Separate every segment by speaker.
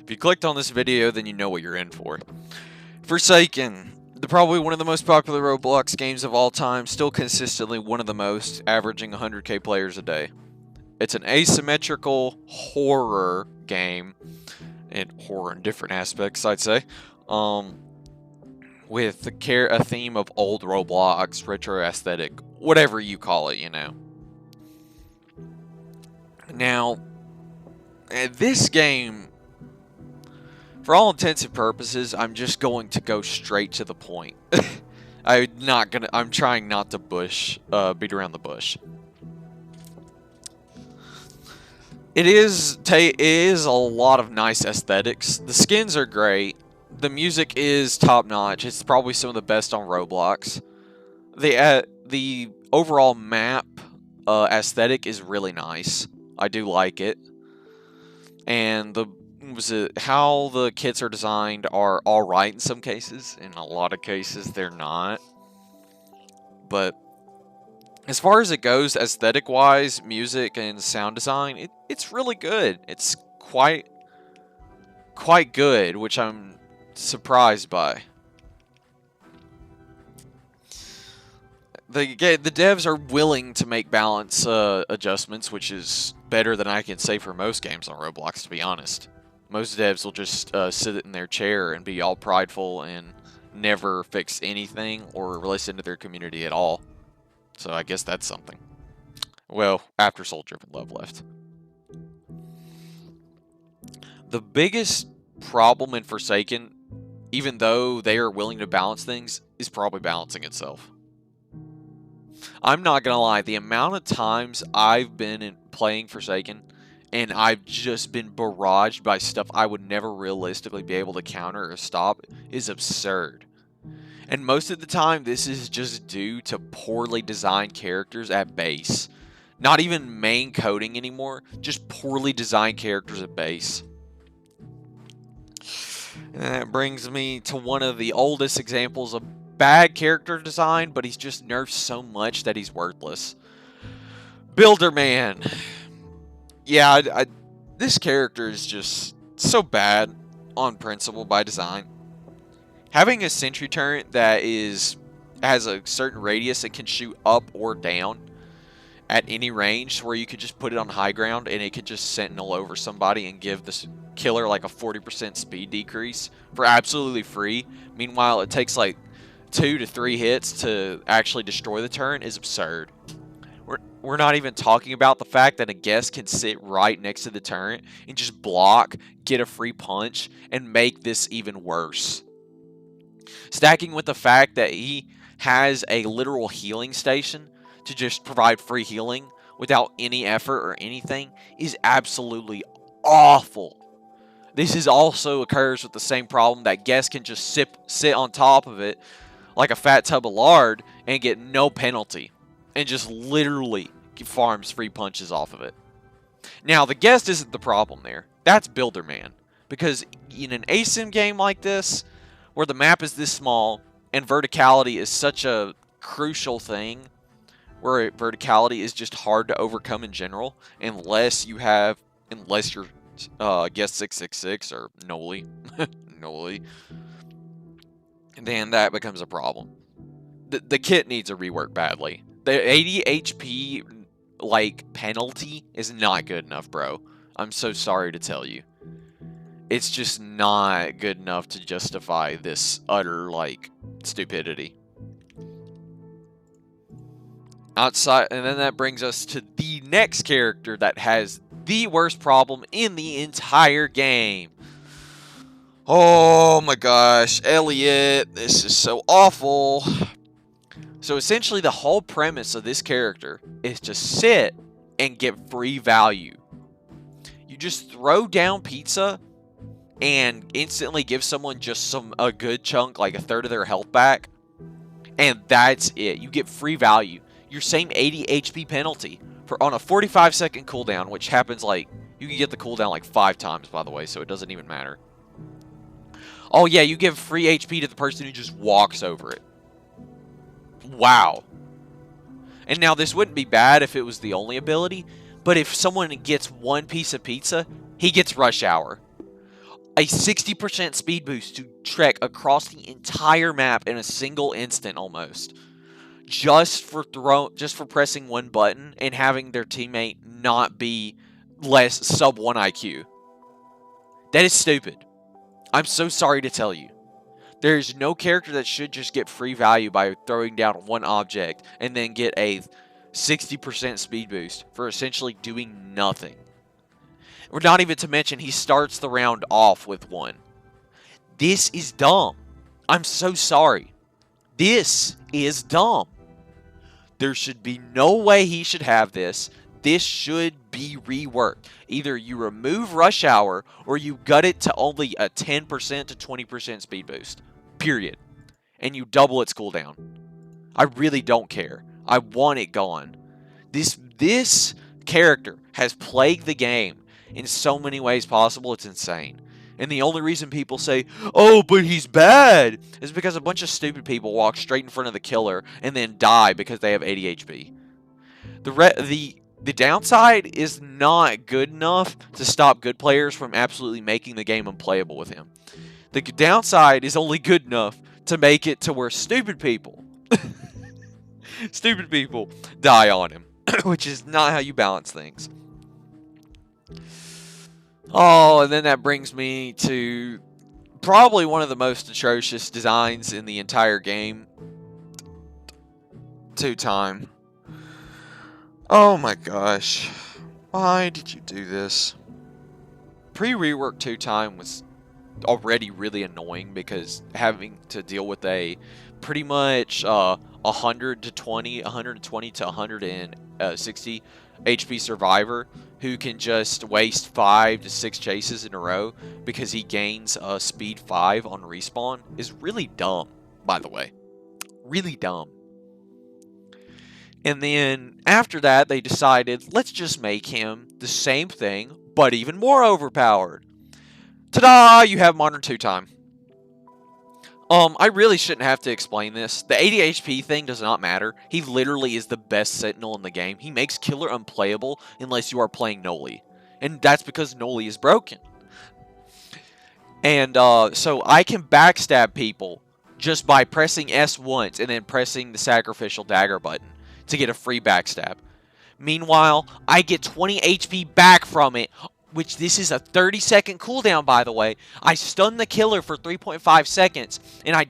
Speaker 1: If you clicked on this video, then you know what you're in for. Forsaken, probably one of the most popular Roblox games of all time, still consistently one of the most, averaging 100k players a day. It's an asymmetrical horror game, and horror in different aspects, I'd say, with a theme of old Roblox, retro aesthetic, whatever you call it, you know. Now, this game, for all intents and purposes, I'm just going to go straight to the point. I'm trying not to beat around the bush. It is a lot of nice aesthetics. The skins are great. The music is top notch. It's probably some of the best on Roblox. The overall map aesthetic is really nice. I do like it. And how the kits are designed are alright in some cases. In a lot of cases, they're not. But as far as it goes, aesthetic-wise, music and sound design, it's really good. It's quite good, which I'm surprised by. The devs are willing to make balance adjustments, which is better than I can say for most games on Roblox, to be honest. Most devs will just sit in their chair and be all prideful and never fix anything or listen to their community at all. So I guess that's something. Well, after Soul Driven Love left. The biggest problem in Forsaken, even though they are willing to balance things, is probably balancing itself. I'm not gonna lie, the amount of times I've been playing Forsaken and I've just been barraged by stuff I would never realistically be able to counter or stop is absurd. And most of the time, this is just due to poorly designed characters at base. Not even main coding anymore, just poorly designed characters at base. And that brings me to one of the oldest examples of bad character design, but he's just nerfed so much that he's worthless. Builderman. Yeah, this character is just so bad on principle by design. Having a sentry turret that has a certain radius and can shoot up or down at any range, where you could just put it on high ground and it could just sentinel over somebody and give this killer like a 40% speed decrease for absolutely free. Meanwhile, it takes like 2 to 3 hits to actually destroy the turret is absurd. We're not even talking about the fact that a guest can sit right next to the turret and just block, get a free punch, and make this even worse. Stacking with the fact that he has a literal healing station to just provide free healing without any effort or anything is absolutely awful. This is also occurs with the same problem that guests can just sit on top of it like a fat tub of lard and get no penalty and just literally farms free punches off of it. Now, the guest isn't the problem there. That's Builderman. Because in an ASIM game like this, where the map is this small and verticality is such a crucial thing, where verticality is just hard to overcome in general, unless you're guest 666 or Noli, then that becomes a problem. The kit needs a rework badly. The 80 HP penalty is not good enough, bro. I'm so sorry to tell you. It's just not good enough to justify this utter stupidity. And then that brings us to the next character that has the worst problem in the entire game. Oh my gosh, Elliot, this is so awful. So essentially the whole premise of this character is to sit and get free value. You just throw down pizza and instantly give someone just a good chunk, like a third of their health back, and that's it. You get free value. Your same 80 HP penalty on a 45-second cooldown, which happens you can get the cooldown 5 times, by the way, so it doesn't even matter. Oh yeah, you give free HP to the person who just walks over it. Wow. And now this wouldn't be bad if it was the only ability, but if someone gets one piece of pizza, he gets rush hour. a 60% speed boost to trek across the entire map in a single instant almost. Just for pressing one button and having their teammate not be less sub 1 IQ. That is stupid. I'm so sorry to tell you. There's no character that should just get free value by throwing down one object and then get a 60% speed boost for essentially doing nothing. Or not even to mention he starts the round off with one. This is dumb. I'm so sorry. This is dumb. There should be no way he should have this. This should be reworked. Either you remove Rush Hour or you gut it to only a 10% to 20% speed boost. Period. And you double its cooldown. I really don't care. I want it gone. This character has plagued the game in so many ways possible. It's insane. And the only reason people say, oh, but he's bad, is because a bunch of stupid people walk straight in front of the killer and then die because they have 80 HP. The downside is not good enough to stop good players from absolutely making the game unplayable with him. The downside is only good enough to make it to where stupid people die on him, which is not how you balance things. Oh, and then that brings me to probably one of the most atrocious designs in the entire game. 2-time. Oh my gosh. Why did you do this? Pre-rework 2-time was already really annoying because having to deal with a pretty much 120 to 160 HP survivor who can just waste 5 to 6 chases in a row because he gains speed 5 on respawn is really dumb, by the way. Really dumb. And then after that, they decided, let's just make him the same thing, but even more overpowered. Ta-da! You have Modern 2-time. I really shouldn't have to explain this. The 80 HP thing does not matter. He literally is the best Sentinel in the game. He makes Killer unplayable unless you are playing Noli. And that's because Noli is broken. And so I can backstab people just by pressing S once and then pressing the Sacrificial Dagger button to get a free backstab. Meanwhile, I get 20 HP back from it, which this is a 30-second cooldown, by the way. I stun the killer for 3.5 seconds, and I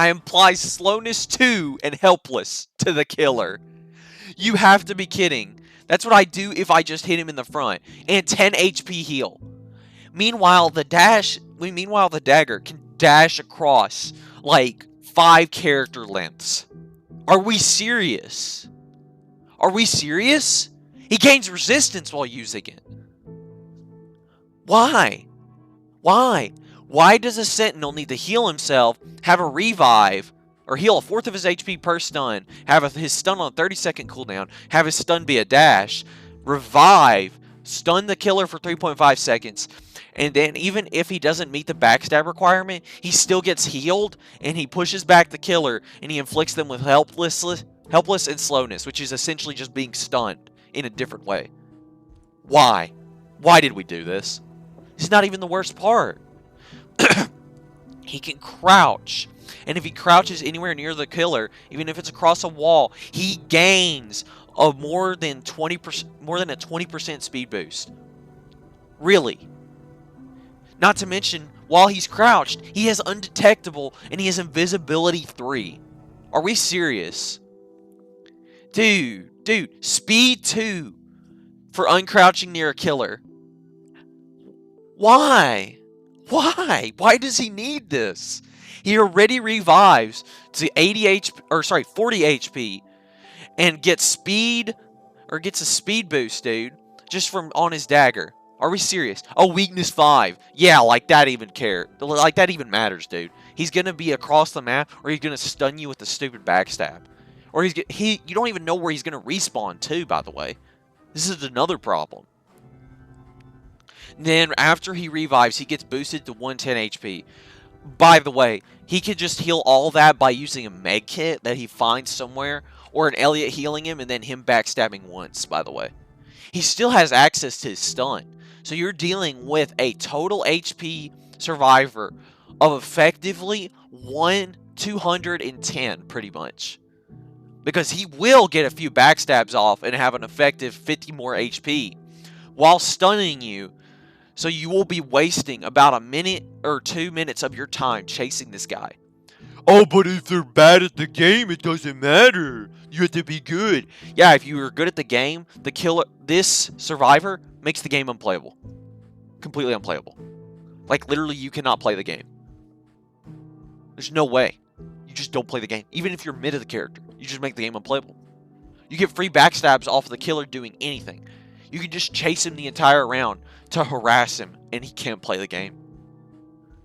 Speaker 1: apply slowness 2 and helpless to the killer. You have to be kidding. That's what I do if I just hit him in the front. And 10 HP heal. Meanwhile, the dagger can dash across like 5 character lengths. Are we serious? Are we serious? He gains resistance while using it. Why? Why? Why does a Sentinel need to heal himself, have a revive, or heal a fourth of his HP per stun, have his stun on a 30-second cooldown, have his stun be a dash, revive, stun the killer for 3.5 seconds, and then even if he doesn't meet the backstab requirement, he still gets healed, and he pushes back the killer, and he inflicts them with helpless and slowness, which is essentially just being stunned in a different way. Why? Why did we do this? It's not even the worst part. He can crouch. And if he crouches anywhere near the killer, even if it's across a wall, he gains a more than a 20% speed boost. Really? Not to mention, while he's crouched, he has undetectable and he has invisibility 3. Are we serious? Dude, speed 2 for uncrouching near a killer. Why? Why? Why does he need this? He already revives to 40 HP and gets a speed boost, dude, just from on his dagger. Are we serious? Oh, weakness 5. Yeah, like that even matters, dude. He's gonna be across the map, or he's gonna stun you with the stupid backstab. Or you don't even know where he's going to respawn too, by the way. This is another problem. Then after he revives, he gets boosted to 110 HP. By the way, he could just heal all that by using a med kit that he finds somewhere, or an Elliot healing him and then him backstabbing once, by the way. He still has access to his stun. So you're dealing with a total HP survivor of effectively 210 pretty much. Because he will get a few backstabs off and have an effective 50 more HP while stunning you. So you will be wasting about a minute or 2 minutes of your time chasing this guy. Oh, but if they're bad at the game, it doesn't matter. You have to be good. Yeah, if you were good at the game, this survivor makes the game unplayable. Completely unplayable. Like, literally, you cannot play the game. There's no way. You just don't play the game. Even if you're mid of the character, you just make the game unplayable. You get free backstabs off of the killer doing anything. You can just chase him the entire round to harass him, and he can't play the game.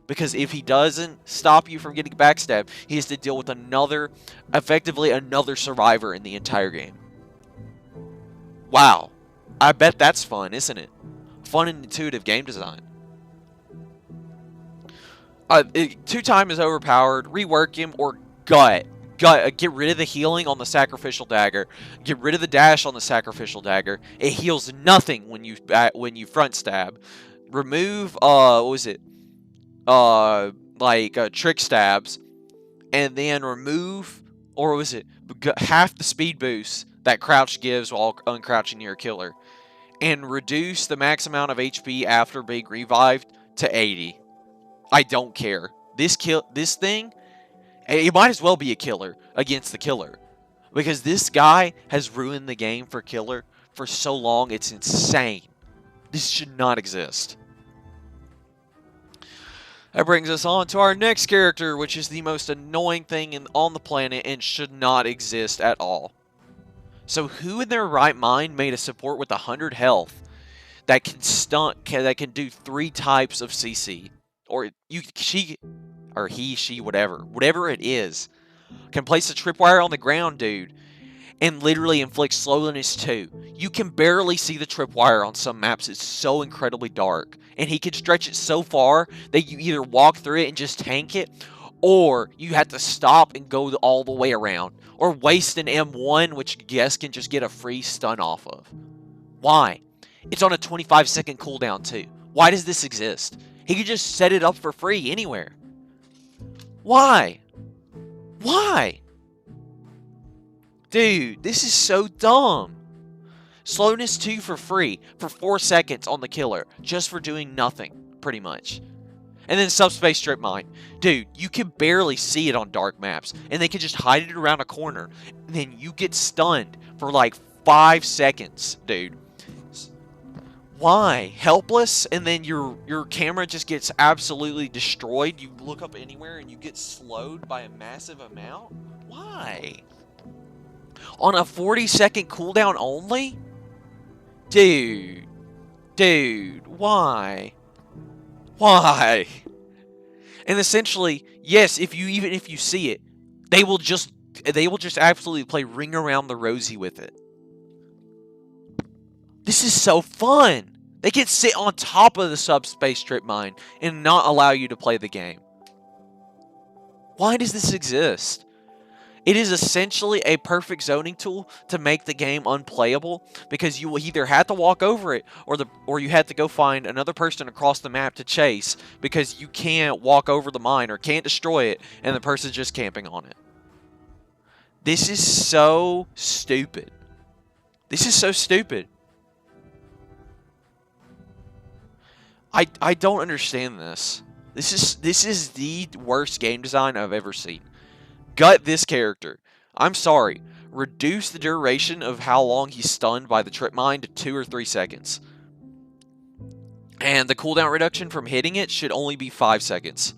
Speaker 1: Because if he doesn't stop you from getting backstabbed, he has to deal with effectively another survivor in the entire game. Wow. I bet that's fun, isn't it? Fun and intuitive game design. 2-time is overpowered. Rework him or gut. Get rid of the healing on the sacrificial dagger. Get rid of the dash on the sacrificial dagger. It heals nothing when you front stab. Remove what was it? Trick stabs, and then remove, or was it half the speed boost that crouch gives while uncrouching near a killer, and reduce the max amount of HP after being revived to 80. I don't care. This thing, it might as well be a killer against the killer, because this guy has ruined the game for killer for so long. It's insane. This should not exist. That brings us on to our next character, which is the most annoying thing on the planet and should not exist at all. So who in their right mind made a support with 100 health that can that can do 3 types of CC? Or he, she, whatever it is, can place a tripwire on the ground, dude, and literally inflict slowness too. You can barely see the tripwire on some maps. It's so incredibly dark. And he can stretch it so far that you either walk through it and just tank it, or you have to stop and go all the way around, or waste an M1, which guess can just get a free stun off of. Why? It's on a 25-second cooldown too. Why does this exist? He could just set it up for free anywhere. Why? Why? Dude, this is so dumb. Slowness 2 for free for 4 seconds on the killer, just for doing nothing, pretty much. And then subspace strip mine. Dude, you can barely see it on dark maps, and they can just hide it around a corner, and then you get stunned for like 5 seconds, dude. Why? Helpless, and then your camera just gets absolutely destroyed. You look up anywhere, and you get slowed by a massive amount? Why? On a 40-second cooldown only? Dude, why? Why? And essentially, yes, even if you see it, they will just absolutely play Ring Around the Rosie with it. This is so fun. They can sit on top of the subspace strip mine and not allow you to play the game. Why does this exist? It is essentially a perfect zoning tool to make the game unplayable, because you will either have to walk over it or you have to go find another person across the map to chase, because you can't walk over the mine or can't destroy it and the person's just camping on it. This is so stupid. This is so stupid. I don't understand this. This is the worst game design I've ever seen. Gut this character. I'm sorry. Reduce the duration of how long he's stunned by the trip mine to 2 or 3 seconds. And the cooldown reduction from hitting it should only be 5 seconds.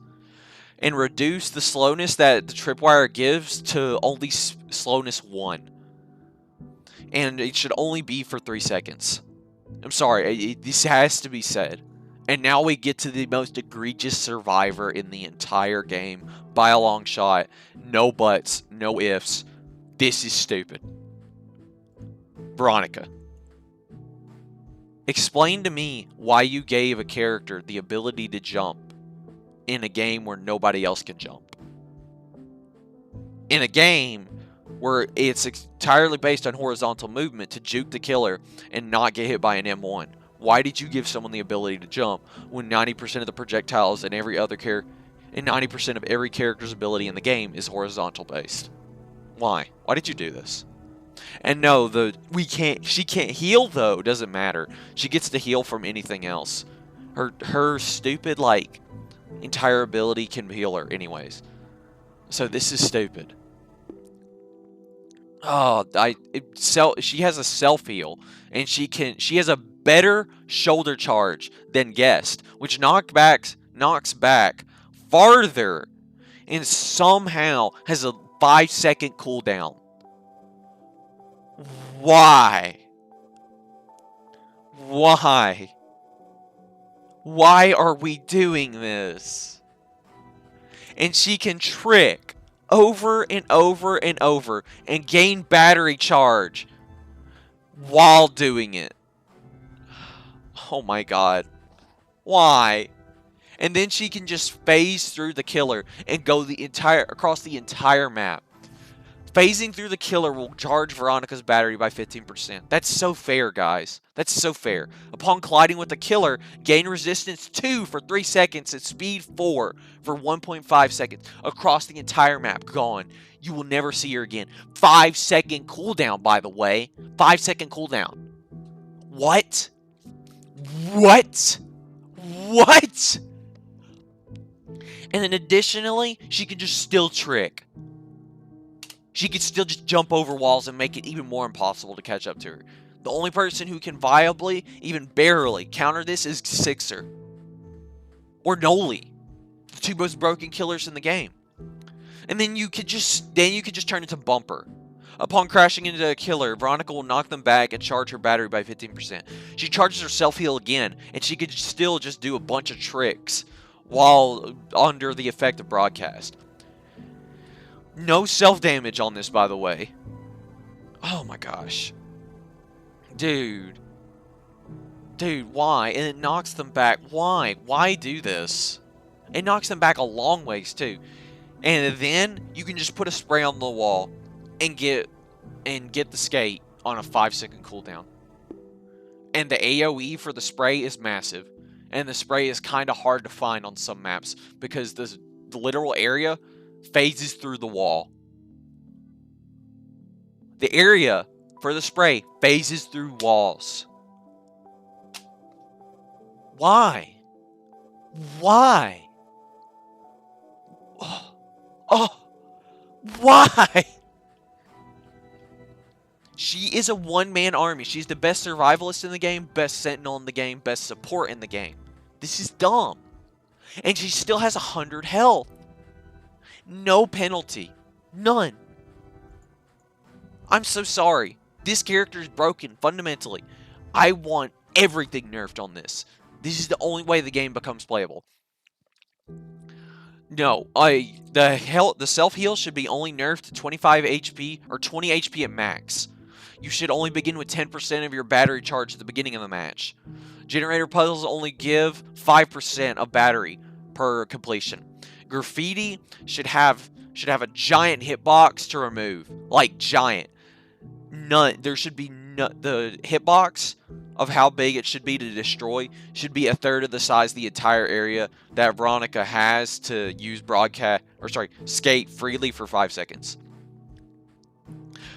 Speaker 1: And reduce the slowness that the tripwire gives to only slowness 1. And it should only be for 3 seconds. I'm sorry. This has to be said. And now we get to the most egregious survivor in the entire game by a long shot. No buts, no ifs. This is stupid. Veronica. Explain to me why you gave a character the ability to jump in a game where nobody else can jump. In a game where it's entirely based on horizontal movement to juke the killer and not get hit by an M1. Why did you give someone the ability to jump when 90% of the projectiles and 90% of every character's ability in the game is horizontal based? Why? Why did you do this? And no, she can't heal though, doesn't matter. She gets to heal from anything else. Her stupid like entire ability can heal her anyways. So this is stupid. Oh, she has a self heal, and she has a better shoulder charge than Guest, which knocks back farther, and somehow has a 5-second cooldown. Why? Why? Why are we doing this? And she can trick over and over and over and gain battery charge while doing it. Oh my god. Why? And then she can just phase through the killer and go across the entire map. Phasing through the killer will charge Veronica's battery by 15%. That's so fair, guys. That's so fair. Upon colliding with the killer, gain resistance 2 for 3 seconds and speed 4 for 1.5 seconds. Across the entire map. Gone. You will never see her again. 5-second cooldown, by the way. 5-second cooldown. What? What? What? And then additionally, she can just still trick. She could still just jump over walls and make it even more impossible to catch up to her. The only person who can viably, even barely, counter this is Sixer. Or Noli. The two most broken killers in the game. And then you could just turn into Bumper. Upon crashing into a killer, Veronica will knock them back and charge her battery by 15%. She charges her self-heal again, and she could still just do a bunch of tricks while under the effect of broadcast. No self-damage on this, by the way. Oh my gosh. Dude. Dude, why? And it knocks them back. Why? Why do this? It knocks them back a long ways, too. And then you can just put a spray on the wall and get the skate on a 5-second cooldown. And the AoE for the spray is massive. And the spray is kind of hard to find on some maps because the literal area phases through the wall. The area for the spray phases through walls. Why? Why? Oh, why? She is a one-man army. She's the best survivalist in the game, best sentinel in the game, best support in the game. This is dumb. And she still has 100 health. No penalty. None. I'm so sorry. This character is broken, fundamentally. I want everything nerfed on this. This is the only way the game becomes playable. No, the self-heal should be only nerfed to 25 HP or 20 HP at max. You should only begin with 10% of your battery charge at the beginning of the match. Generator puzzles only give 5% of battery per completion. Graffiti should have a giant hitbox to remove, like giant. There should be the hitbox of how big it should be to destroy should be a third of the size of the entire area that Veronica has to use skate freely for 5 seconds.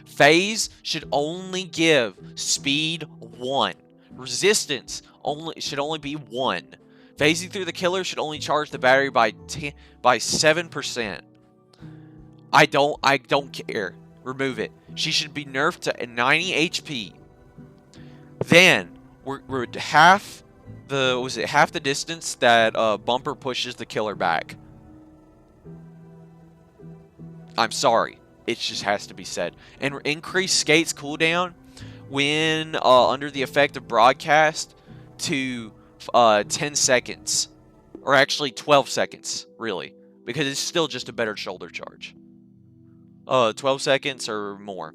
Speaker 1: Phase should only give speed 1. Resistance should only be 1. Phasing through the killer should only charge the battery by 7%. I don't care. Remove it. She should be nerfed to 90 HP. Then we're half the distance that Bumper pushes the killer back. I'm sorry. It just has to be said. And increase Skate's cooldown when under the effect of broadcast to 10 seconds. Or actually 12 seconds, really. Because it's still just a better shoulder charge. 12 seconds or more.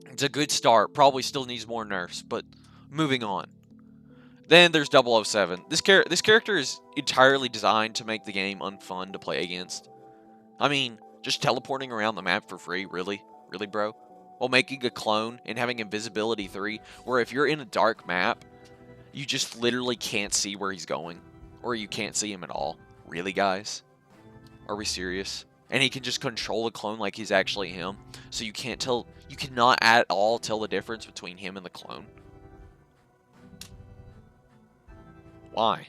Speaker 1: It's a good start. Probably still needs more nerfs, but moving on. Then there's 007. This character is entirely designed to make the game unfun to play against. I mean, just teleporting around the map for free, really? Really, bro? While making a clone and having invisibility 3, where if you're in a dark map, You just literally can't see where he's going. Or you can't see him at all. Really, guys? Are we serious? And he can just control the clone like he's actually him. So you can't tell, you cannot at all tell the difference between him and the clone. Why?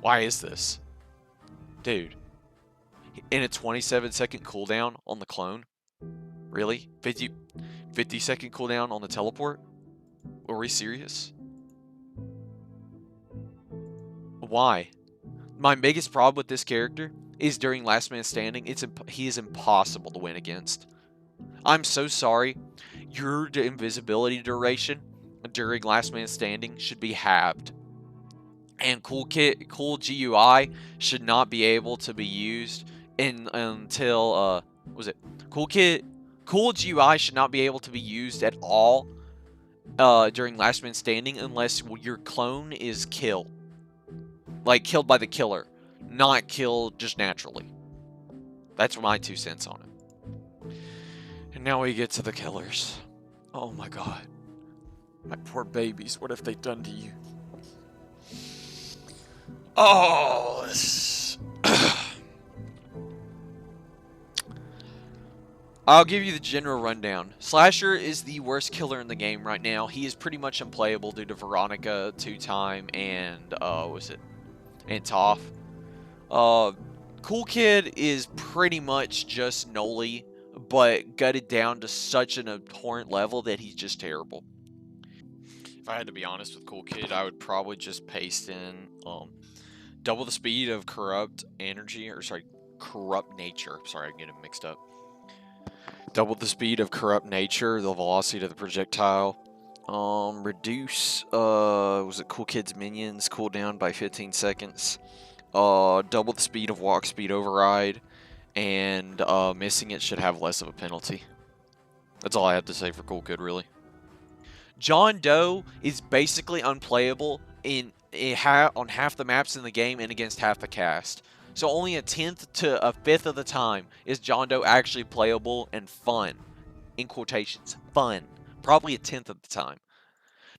Speaker 1: Why is this? Dude. In a 27-second cooldown on the clone? Really? 50-second cooldown on the teleport? Are we serious? Why? My biggest problem with this character is during Last Man Standing, he is impossible to win against. I'm so sorry. Your invisibility duration during Last Man Standing should be halved. And cool GUI should not be able to be used until cool GUI should not be able to be used at all during Last Man Standing unless your clone is killed. Like, killed by the killer. Not killed just naturally. That's my 2 cents on it. And now we get to the killers. Oh my god. My poor babies, what have they done to you? Oh, this... I'll give you the general rundown. Slasher is the worst killer in the game right now. He is pretty much unplayable due to Veronica, 2-time, and, and Toph. Cool Kid is pretty much just Noli, but gutted down to such an abhorrent level that he's just terrible. If I had to be honest with Cool Kid, I would probably just paste in, double the speed of Corrupt Nature. Sorry, I'm getting mixed up. Double the speed of Corrupt Nature, the velocity of the projectile. Reduce, Cool Kid's minions cooldown by 15 seconds. Double the speed of Walk Speed Override. And, missing it should have less of a penalty. That's all I have to say for Cool Kid, really. John Doe is basically unplayable on half the maps in the game and against half the cast. So only a 10th to a 5th of the time is John Doe actually playable and fun. In quotations, fun. Probably a 10th of the time.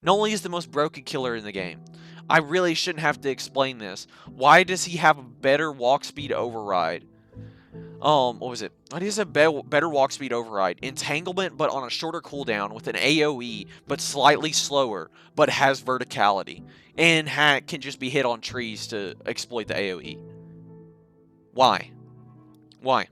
Speaker 1: Noli is the most broken killer in the game. I really shouldn't have to explain this. Why does he have a better walk speed override? What was it? Why does he have a better walk speed override? Entanglement, but on a shorter cooldown with an AoE, but slightly slower, but has verticality. And can just be hit on trees to exploit the AoE. Why? Why?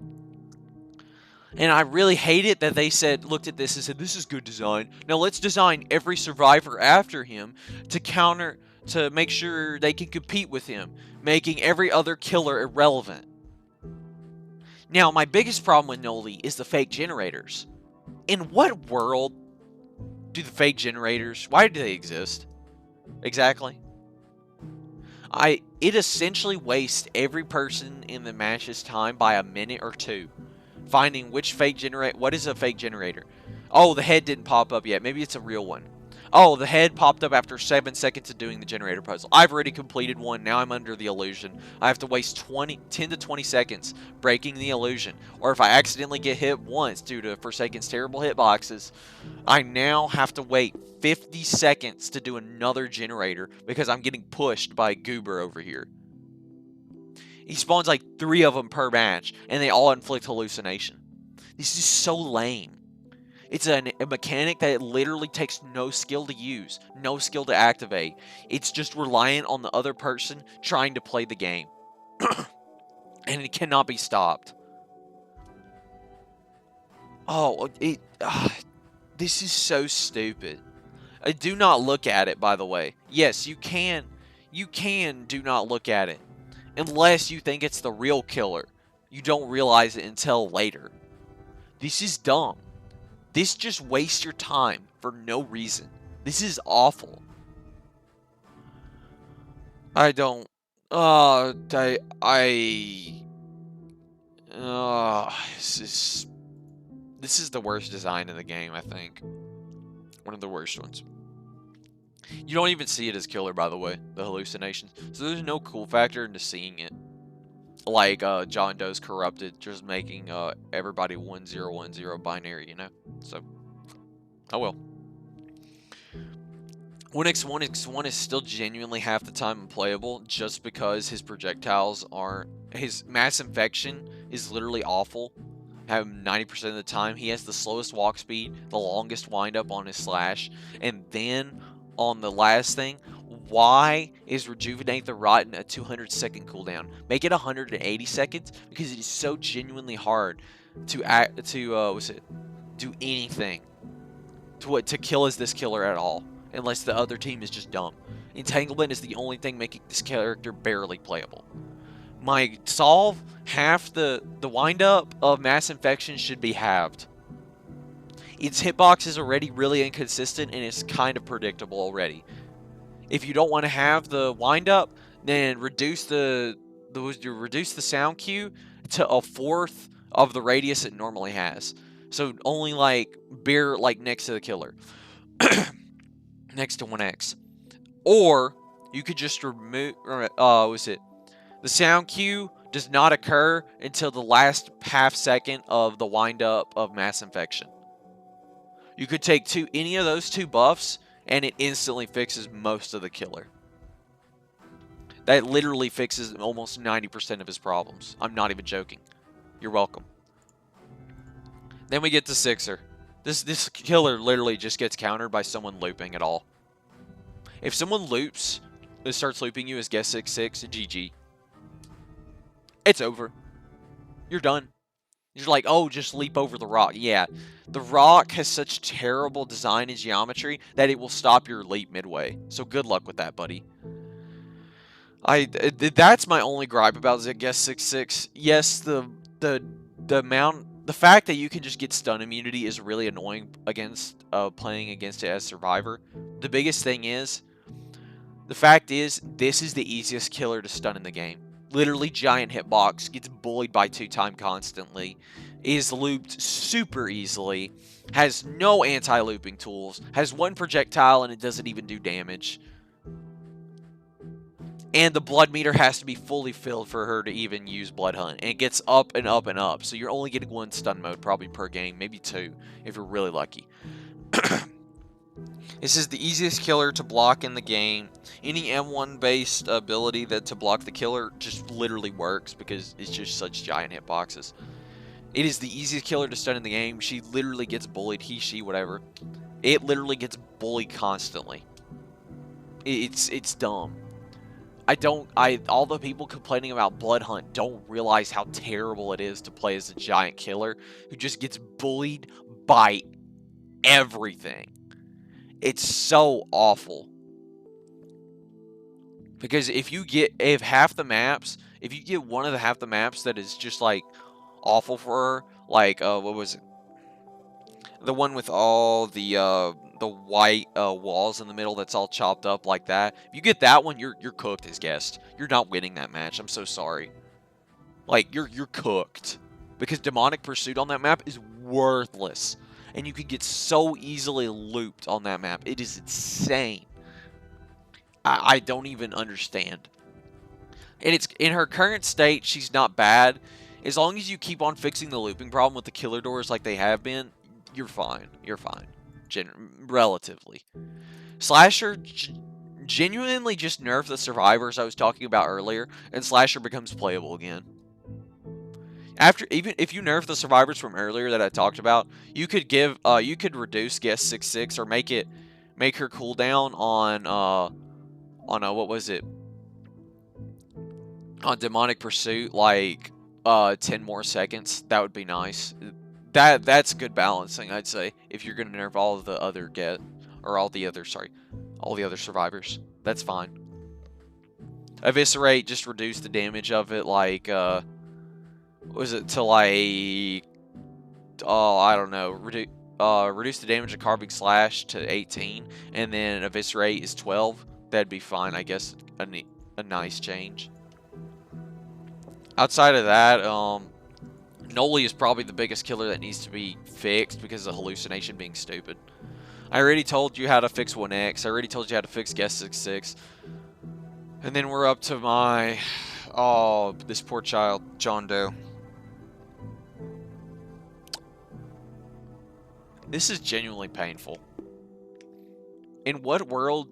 Speaker 1: And I really hate it that they looked at this and said, this is good design. Now let's design every survivor after him to make sure they can compete with him, making every other killer irrelevant. Now, my biggest problem with Noli is the fake generators. In what world do the fake generators, why do they exist? Exactly. It essentially wastes every person in the match's time by a minute or two. Finding which fake generator, what is a fake generator? Oh, the head didn't pop up yet. Maybe it's a real one. Oh, the head popped up after 7 seconds of doing the generator puzzle. I've already completed one. Now I'm under the illusion. I have to waste 10 to 20 seconds breaking the illusion. Or if I accidentally get hit once due to Forsaken's terrible hitboxes, I now have to wait 50 seconds to do another generator because I'm getting pushed by Goober over here. He spawns like 3 of them per match, and they all inflict hallucination. This is so lame. It's a mechanic that literally takes no skill to use, no skill to activate. It's just reliant on the other person trying to play the game. And it cannot be stopped. Oh, this is so stupid. Do not look at it, by the way. Yes, you can do not look at it. Unless you think it's the real killer. You don't realize it until later. This is dumb. This just wastes your time for no reason. This is awful. I don't... this is the worst design in the game, I think. One of the worst ones. You don't even see it as killer, by the way, the hallucinations. So there's no cool factor into seeing it. Like John Doe's Corrupted, just making everybody 1010 binary, you know? So, oh well. 1x1x1 is still genuinely half the time unplayable just because his projectiles aren't. His mass infection is literally awful. Have 90% of the time. He has the slowest walk speed, the longest windup on his slash, and then on the last thing, why is Rejuvenate the Rotten a 200-second cooldown? Make it 180 seconds because it is so genuinely hard to do anything to kill as this killer at all, unless the other team is just dumb. Entanglement is the only thing making this character barely playable. My solve, half the windup of mass infection should be halved. Its hitbox is already really inconsistent and it's kind of predictable already. If you don't want to have the windup, then reduce the sound cue to a fourth of the radius it normally has. So only like next to the killer, next to 1x. Or you could just remove. The sound cue does not occur until the last half second of the windup of mass infection. You could take any of those two buffs, and it instantly fixes most of the killer. That literally fixes almost 90% of his problems. I'm not even joking. You're welcome. Then we get to Sixer. This killer literally just gets countered by someone looping at all. If someone loops, it starts looping you as guess 6-6, GG. It's over. You're done. You're like, oh, just leap over the rock. Yeah, the rock has such terrible design and geometry that it will stop your leap midway. So good luck with that, buddy. That's my only gripe about guess 6-6. Yes, the fact that you can just get stun immunity is really annoying against playing against it as Survivor. The biggest thing is, the fact is, this is the easiest killer to stun in the game. Literally giant hitbox, gets bullied by 2-time constantly, is looped super easily, has no anti-looping tools, has one projectile and it doesn't even do damage. And the blood meter has to be fully filled for her to even use Blood Hunt. And it gets up and up and up. So you're only getting one stun mode probably per game, maybe two, if you're really lucky. This is the easiest killer to block in the game. Any M1 based ability to block the killer just literally works because it's just such giant hitboxes. It is the easiest killer to stun in the game. She literally gets bullied, she, whatever. It literally gets bullied constantly. It's dumb. All the people complaining about Blood Hunt don't realize how terrible it is to play as a giant killer who just gets bullied by everything. It's so awful. Because if you get half the maps, if you get one of the half the maps that is just like awful for her, like what was it? The one with all the white walls in the middle that's all chopped up like that. If you get that one, you're cooked as guest. You're not winning that match. I'm so sorry. Like you're cooked. Because Demonic Pursuit on that map is worthless. And you can get so easily looped on that map. It is insane. I don't even understand. And it's in her current state, she's not bad. As long as you keep on fixing the looping problem with the killer doors like they have been, you're fine. You're fine. Relatively. Slasher genuinely just nerf the survivors I was talking about earlier, and Slasher becomes playable again. Even if you nerf the survivors from earlier that I talked about, you could reduce guess 6-6 or make her cooldown on what was it? On Demonic Pursuit, like 10 more seconds. That would be nice. That's good balancing, I'd say. If you're gonna nerf all of the other all the other survivors, that's fine. Eviscerate, just reduce the damage of it, like was it to like, oh, I don't know, reduce the damage of Carving Slash to 18, and then Eviscerate is 12. That'd be fine, I guess. A nice change. Outside of that, Noli is probably the biggest killer that needs to be fixed because of hallucination being stupid. I already told you how to fix 1x. I already told you how to fix guess 6-6. And then we're up to my, this poor child, John Doe. This is genuinely painful. In what world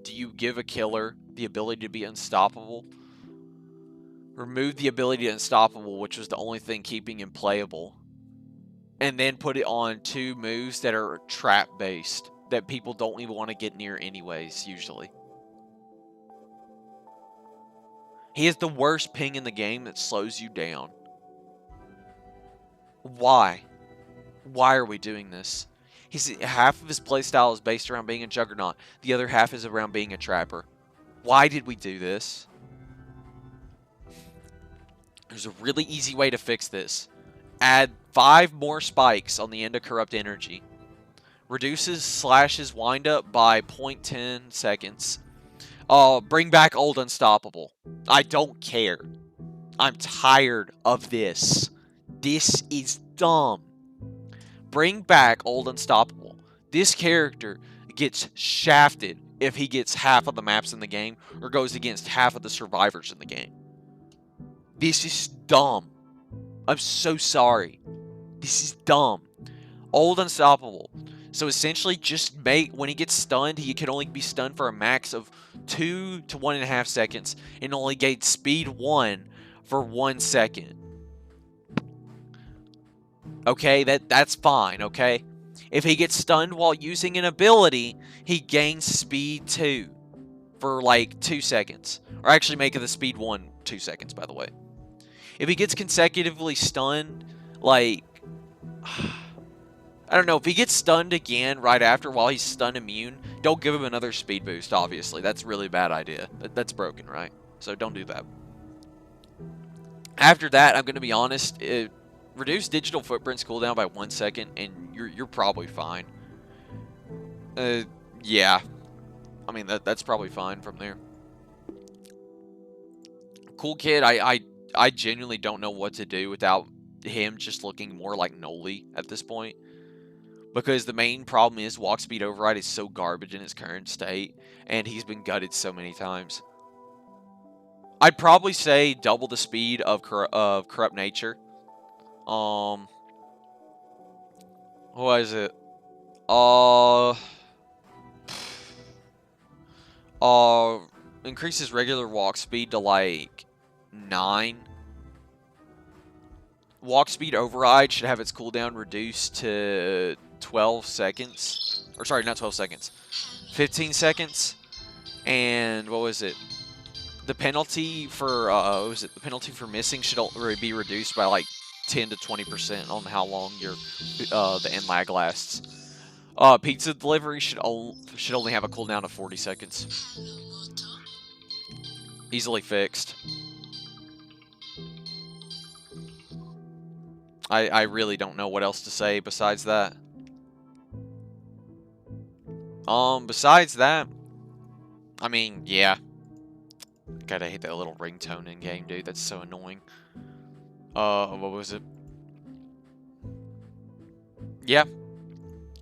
Speaker 1: do you give a killer the ability to be unstoppable? Remove the ability to unstoppable, which was the only thing keeping him playable, and then put it on 2 moves that are trap based that people don't even want to get near anyways, usually. He has the worst ping in the game that slows you down. Why? Why are we doing this? Half of his playstyle is based around being a juggernaut. The other half is around being a trapper. Why did we do this? There's a really easy way to fix this. Add 5 more spikes on the end of Corrupt Energy. Reduces Slash's windup by 0.10 seconds. Bring back Old Unstoppable. I don't care. I'm tired of this. This is dumb. Bring back Old Unstoppable. This character gets shafted if he gets half of the maps in the game or goes against half of the survivors in the game. This is dumb. I'm so sorry. This is dumb. Old Unstoppable. So essentially, just when he gets stunned, he can only be stunned for a max of 2 to 1.5 seconds and only gain speed 1 for 1 second. Okay, that's fine, okay? If he gets stunned while using an ability, he gains speed 2 for like 2 seconds. Or actually making the speed 1 2 seconds, by the way. If he gets consecutively stunned, like... I don't know, if he gets stunned again right after while he's stun immune, don't give him another speed boost, obviously. That's a really bad idea. That's broken, right? So don't do that. After that, I'm going to be honest, reduce digital footprints cooldown by 1 second, and you're probably fine. Yeah. I mean, that's probably fine from there. Cool Kid, I genuinely don't know what to do without him just looking more like Noli at this point. Because the main problem is walk speed override is so garbage in its current state, and he's been gutted so many times. I'd probably say double the speed of Corrupt Nature. What is it? Increases regular walk speed to like 9. Walk speed override should have its cooldown reduced to 12 seconds. Or sorry, not 12 seconds. 15 seconds. And what was it? The penalty for what was it? The penalty for missing should be reduced by like 10 to 20% on how long your the end lag lasts. Pizza delivery should only have a cooldown of 40 seconds. Easily fixed. I really don't know what else to say besides that. Besides that, I mean, yeah. God, I hate that little ringtone in game, dude. That's so annoying. What was it? Yeah.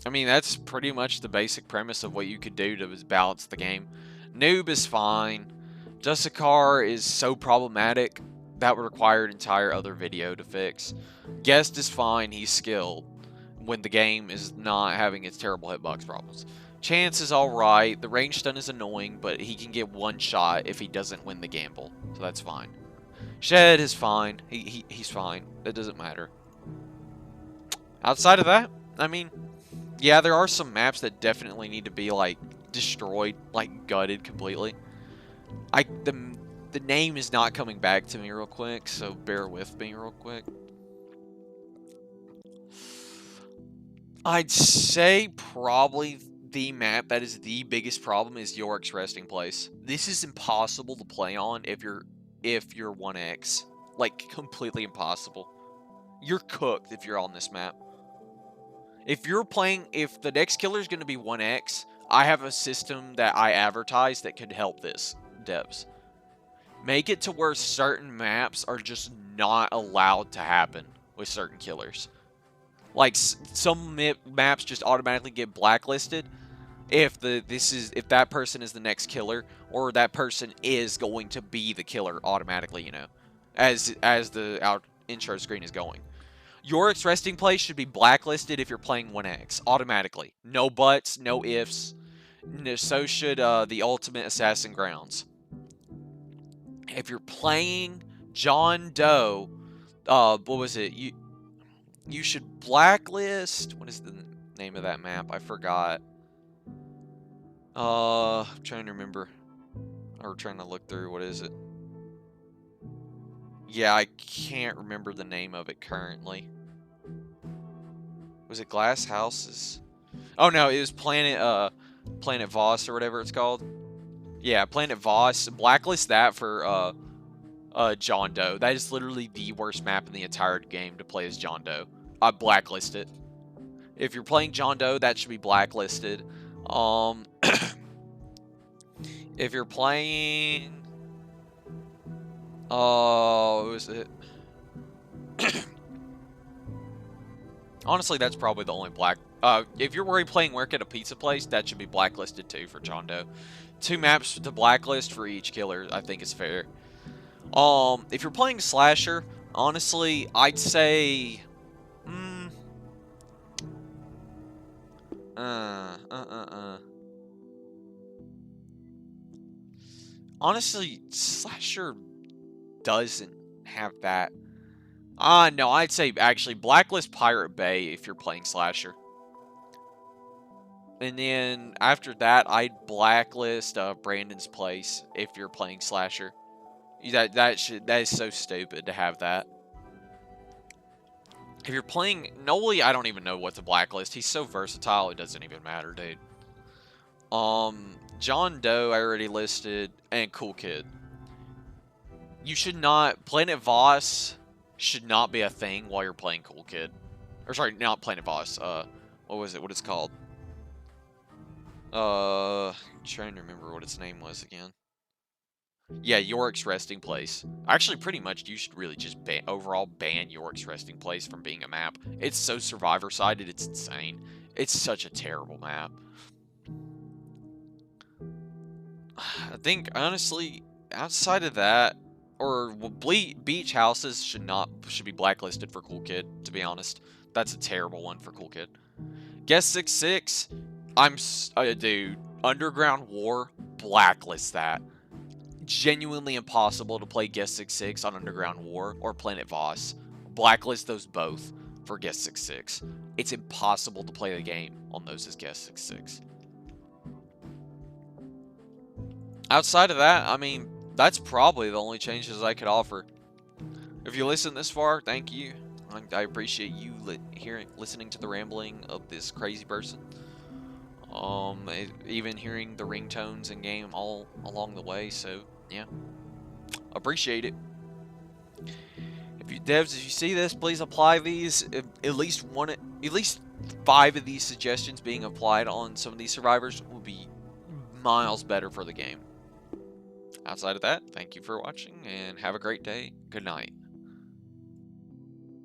Speaker 1: I mean, that's pretty much the basic premise of what you could do to balance the game. Noob is fine. Justicar is so problematic that would require an entire other video to fix. Guest is fine, he's skilled when the game is not having its terrible hitbox problems. Chance is alright, the range stun is annoying, but he can get 1 shot if he doesn't win the gamble, so that's fine. Shed is fine, he's fine, it doesn't matter. Outside of that, I mean, yeah, there are some maps that definitely need to be, like, destroyed, like, gutted completely. The name is not coming back to me real quick, so bear with me real quick. I'd say probably the map that is the biggest problem is Yorick's resting place. This is impossible to play on if you're 1x. Like, completely impossible. You're cooked if you're on this map. If the next killer is going to be 1x, I have a system that I advertise that could help this, devs. Make it to where certain maps are just not allowed to happen with certain killers. Like, some maps just automatically get blacklisted if that person is the next killer, or that person is going to be the killer automatically, you know, as the intro screen is going. Yorick's resting place should be blacklisted if you're playing 1x automatically. No buts, no ifs. So should the Ultimate Assassin Grounds. If you're playing John Doe, what was it? You should blacklist. What is the name of that map? I forgot. I'm trying to remember. Or trying to look through. What is it? Yeah, I can't remember the name of it currently. Was it Glass Houses? Oh no, it was Planet Voss or whatever it's called. Yeah, Planet Voss. Blacklist that for John Doe. That is literally the worst map in the entire game to play as John Doe. I blacklist it. If you're playing John Doe, that should be blacklisted. If you're playing, what was it? Honestly, that's probably the only black. If you're already playing Work at a Pizza Place, that should be blacklisted too for John Doe. 2 maps to blacklist for each killer, I think is fair. If you're playing Slasher, honestly, I'd say, honestly, Slasher doesn't have that. No, I'd say actually blacklist Pirate Bay if you're playing Slasher. And then after that, I'd blacklist Brandon's Place if you're playing Slasher. That is so stupid to have that. If you're playing Noli, I don't even know what to blacklist. He's so versatile, it doesn't even matter, dude. John Doe I already listed, and Cool Kid. You should not Planet Voss should not be a thing while you're playing Cool Kid. Or sorry, not Planet Voss. What was it? What it's called? Trying to remember what its name was again. Yeah, Yorick's Resting Place. Actually, pretty much, you should really just overall ban Yorick's Resting Place from being a map. It's so survivor-sided, it's insane. It's such a terrible map. I think, honestly, outside of that, or beach houses should be blacklisted for Cool Kid, to be honest. That's a terrible one for Cool Kid. Guess 6-6, dude, Underground War, blacklist that. Genuinely impossible to play Guess 6-6 on Underground War or Planet Voss. Blacklist those both for Guess 6-6. It's impossible to play the game on those as Guess 6-6. Outside of that, I mean, that's probably the only changes I could offer. If you listen this far, thank you. I appreciate you listening to the rambling of this crazy person. Even hearing the ringtones in game all along the way, so yeah, appreciate it. If you devs, if you see this, please apply these. At least 5 of these suggestions being applied on some of these survivors will be miles better for the game. Outside of that, thank you for watching and have a great day. Good night.